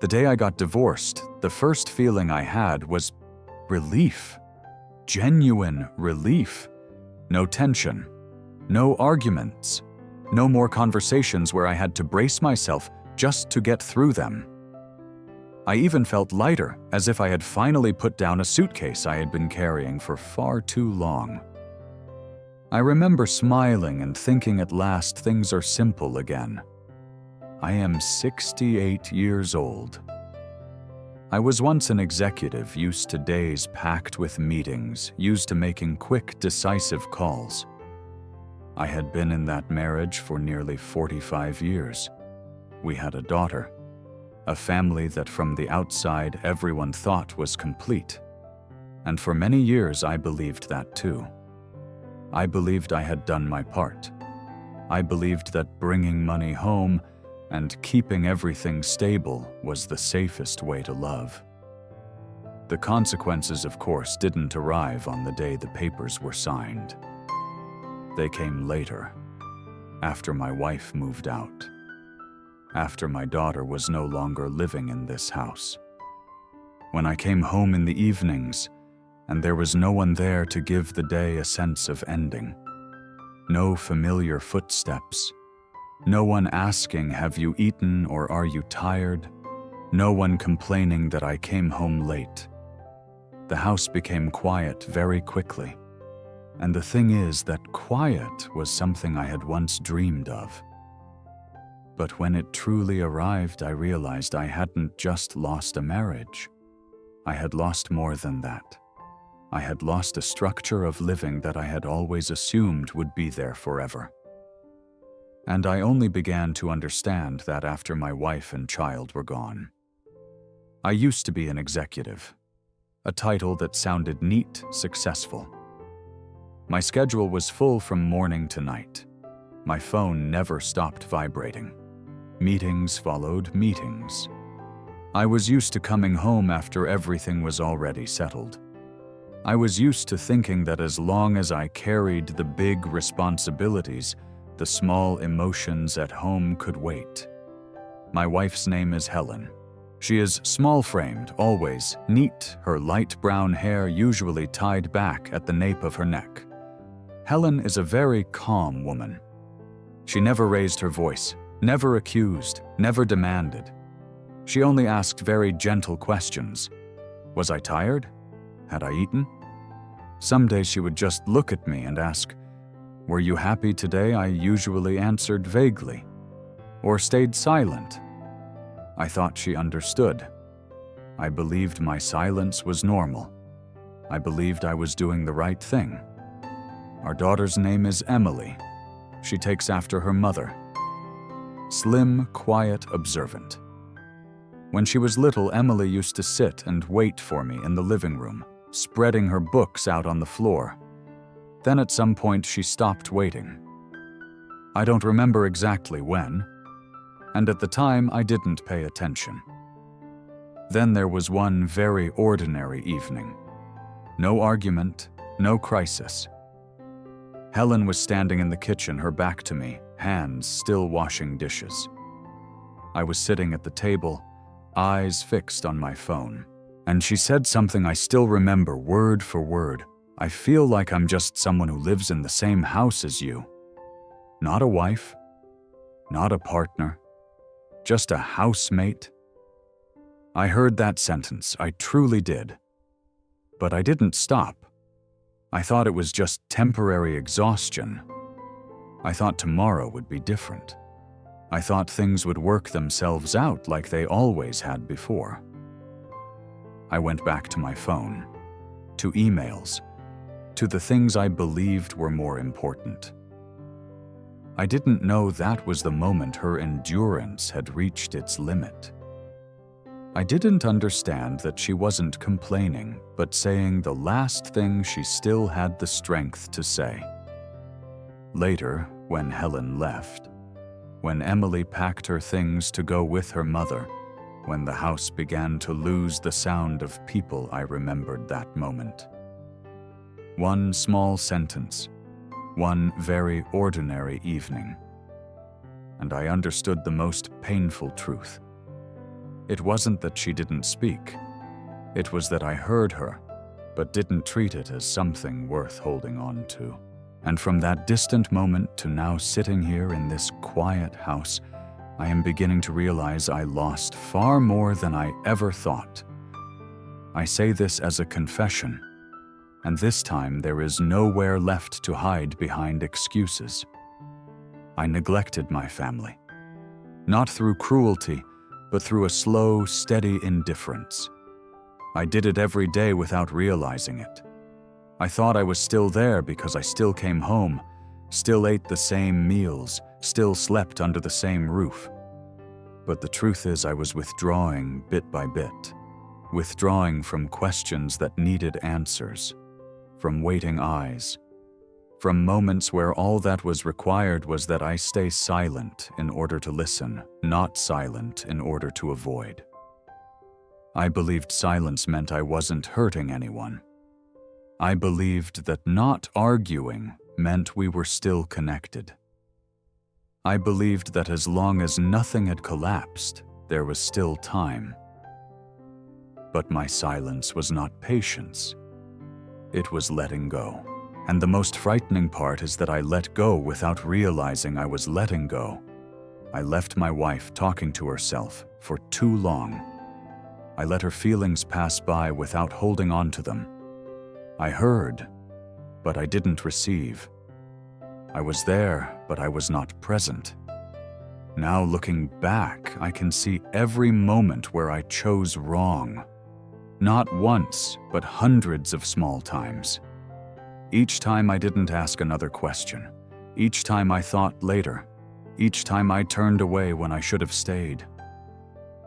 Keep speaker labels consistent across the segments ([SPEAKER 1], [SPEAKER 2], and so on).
[SPEAKER 1] The day I got divorced, the first feeling I had was relief. Genuine relief. No tension. No arguments. No more conversations where I had to brace myself just to get through them. I even felt lighter, as if I had finally put down a suitcase I had been carrying for far too long. I remember smiling and thinking at last things are simple again. I am 68 years old. I was once an executive used to days packed with meetings, used to making quick, decisive calls. I had been in that marriage for nearly 45 years. We had a daughter, a family that from the outside everyone thought was complete. And for many years I believed that too. I believed I had done my part. I believed that bringing money home and keeping everything stable was the safest way to love. The consequences, of course, didn't arrive on the day the papers were signed. They came later, after my wife moved out, after my daughter was no longer living in this house. When I came home in the evenings, and there was no one there to give the day a sense of ending. No familiar footsteps. No one asking, "Have you eaten or are you tired?" No one complaining that I came home late. The house became quiet very quickly. And the thing is that quiet was something I had once dreamed of. But when it truly arrived, I realized I hadn't just lost a marriage. I had lost more than that. I had lost a structure of living that I had always assumed would be there forever. And I only began to understand that after my wife and child were gone. I used to be an executive, a title that sounded neat, successful. My schedule was full from morning to night. My phone never stopped vibrating. Meetings followed meetings. I was used to coming home after everything was already settled. I was used to thinking that as long as I carried the big responsibilities, the small emotions at home could wait. My wife's name is Helen. She is small-framed, always neat, her light brown hair usually tied back at the nape of her neck. Helen is a very calm woman. She never raised her voice, never accused, never demanded. She only asked very gentle questions. Was I tired? Had I eaten? Some days she would just look at me and ask, "Were you happy today?" I usually answered vaguely, or stayed silent. I thought she understood. I believed my silence was normal. I believed I was doing the right thing. Our daughter's name is Emily. She takes after her mother. Slim, quiet, observant. When she was little, Emily used to sit and wait for me in the living room, spreading her books out on the floor. Then at some point she stopped waiting. I don't remember exactly when, and at the time I didn't pay attention. Then there was one very ordinary evening. No argument, no crisis. Helen was standing in the kitchen, her back to me, hands still washing dishes. I was sitting at the table, eyes fixed on my phone, and she said something I still remember word for word. "I feel like I'm just someone who lives in the same house as you. Not a wife, not a partner, just a housemate." I heard that sentence, I truly did. But I didn't stop. I thought it was just temporary exhaustion. I thought tomorrow would be different. I thought things would work themselves out like they always had before. I went back to my phone, to emails, to the things I believed were more important. I didn't know that was the moment her endurance had reached its limit. I didn't understand that she wasn't complaining, but saying the last thing she still had the strength to say. Later, when Helen left, when Emily packed her things to go with her mother, when the house began to lose the sound of people, I remembered that moment. One small sentence, one very ordinary evening. And I understood the most painful truth. It wasn't that she didn't speak. It was that I heard her, but didn't treat it as something worth holding on to. And from that distant moment to now sitting here in this quiet house, I am beginning to realize I lost far more than I ever thought. I say this as a confession, and this time there is nowhere left to hide behind excuses. I neglected my family, not through cruelty, but through a slow, steady indifference. I did it every day without realizing it. I thought I was still there because I still came home, still ate the same meals, still slept under the same roof. But the truth is I was withdrawing bit by bit, withdrawing from questions that needed answers, from waiting eyes, from moments where all that was required was that I stay silent in order to listen, not silent in order to avoid. I believed silence meant I wasn't hurting anyone. I believed that not arguing meant we were still connected. I believed that as long as nothing had collapsed, there was still time. But my silence was not patience. It was letting go. And the most frightening part is that I let go without realizing I was letting go. I left my wife talking to herself for too long. I let her feelings pass by without holding on to them. I heard, but I didn't receive. I was there, but I was not present. Now looking back, I can see every moment where I chose wrong. Not once, but hundreds of small times. Each time I didn't ask another question. Each time I thought later. Each time I turned away when I should have stayed.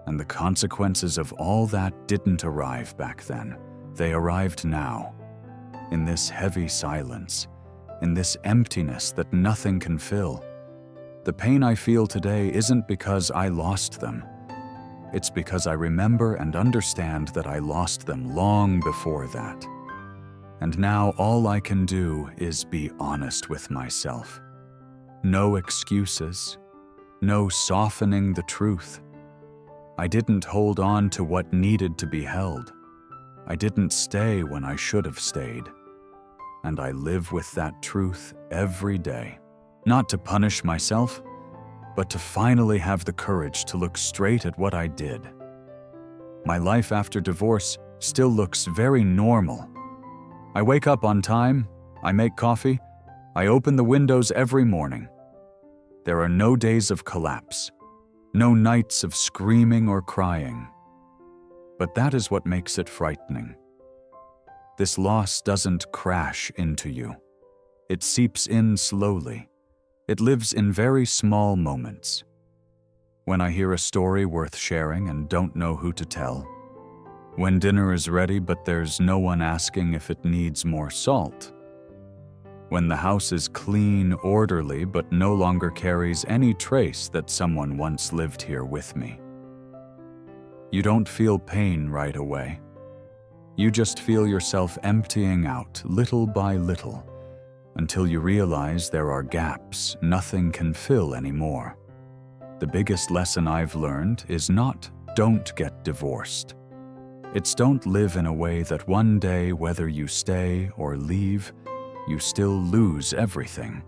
[SPEAKER 1] And the consequences of all that didn't arrive back then. They arrived now. In this heavy silence. In this emptiness that nothing can fill. The pain I feel today isn't because I lost them. It's because I remember and understand that I lost them long before that. And now all I can do is be honest with myself. No excuses. No softening the truth. I didn't hold on to what needed to be held. I didn't stay when I should have stayed. And I live with that truth every day. Not to punish myself, but to finally have the courage to look straight at what I did. My life after divorce still looks very normal. I wake up on time, I make coffee, I open the windows every morning. There are no days of collapse, no nights of screaming or crying. But that is what makes it frightening. This loss doesn't crash into you. It seeps in slowly. It lives in very small moments. When I hear a story worth sharing and don't know who to tell. When dinner is ready but there's no one asking if it needs more salt. When the house is clean, orderly, but no longer carries any trace that someone once lived here with me. You don't feel pain right away. You just feel yourself emptying out little by little until you realize there are gaps nothing can fill anymore. The biggest lesson I've learned is not don't get divorced. It's don't live in a way that one day, whether you stay or leave, you still lose everything.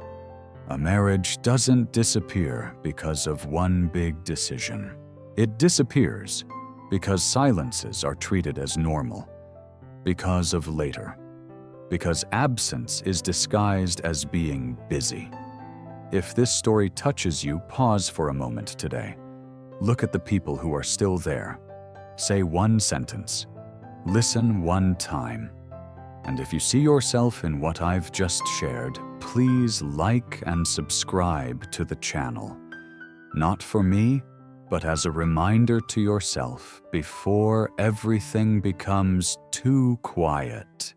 [SPEAKER 1] A marriage doesn't disappear because of one big decision. It disappears because silences are treated as normal, because of later, because absence is disguised as being busy. If this story touches you, pause for a moment today. Look at the people who are still there. Say one sentence. Listen one time. And if you see yourself in what I've just shared, please like and subscribe to the channel. Not for me, but as a reminder to yourself before everything becomes too quiet.